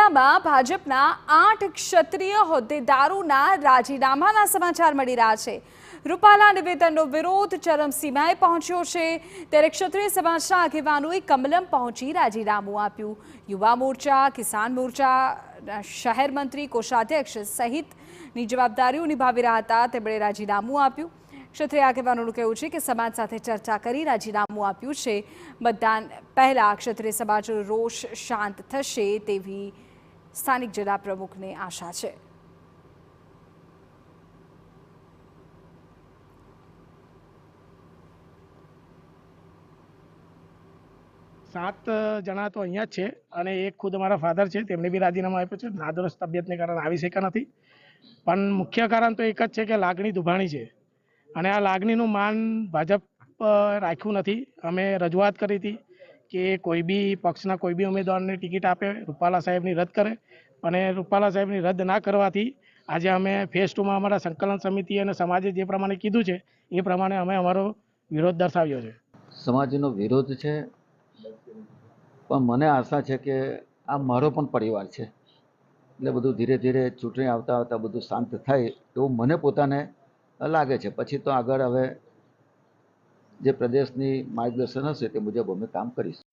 ખેડામાં ભાજપના 8 ક્ષત્રિય હોદ્દેદારોના રાજીનામાના સમાચાર મળી રહ્યા છે। રૂપાલા નિવેદનનો વિરોધ ચરમસીમાએ પહોંચ્યો છે, ત્યારે ક્ષત્રિય સમાજના આગેવાનોએ કમલમ પહોંચી રાજીનામું આપ્યું। યુવા મોરચા, કિસાન મોરચા, શહેર મંત્રી, કોષાધ્યક્ષ સહિતની જવાબદારીઓ નિભાવી રહ્યા હતા, તેમણે રાજીનામું આપ્યું। ક્ષત્રિય આગેવાનોનું કહેવું છે કે સમાજ સાથે ચર્ચા કરી રાજીનામું આપ્યું છે। મતદાન પહેલા ક્ષત્રિય સમાજનો રોષ શાંત થશે તેવી સ્થાનિક જિલ્લા પ્રમુખને આશા છે। सात जना तो अहींया ज छे अने एक खुद अमारा फाधर छे तेमणे बी राजीनामा आप्युं छे। नादुरुस्त तबियतने कारणे आवी शक्या नथी, पण मुख्य कारण तो एक ज छे के लागणी दुभाणी छे અને આ લાગણીનું માન ભાજપ રાખ્યું નથી। અમે રજૂઆત કરી હતી કે કોઈ બી પક્ષના કોઈ બી ઉમેદવારને ટિકિટ આપે, રૂપાલા સાહેબની રદ કરે, અને રૂપાલા સાહેબની રદ ના કરવાથી આજે અમે ફેઝ 2માં અમારા સંકલન સમિતિ અને સમાજે જે પ્રમાણે કીધું છે એ પ્રમાણે અમે અમારો વિરોધ દર્શાવ્યો છે। સમાજનો વિરોધ છે, પણ મને આશા છે કે આ મારો પણ પરિવાર છે, એટલે બધું ધીરે ધીરે ચૂંટણી આવતા આવતા બધું શાંત થાય એવું મને પોતાને લાગે છે। પછી તો આગળ હવે જે પ્રદેશની માર્ગદર્શન હશે તે મુજબ અમે કામ કરીશું।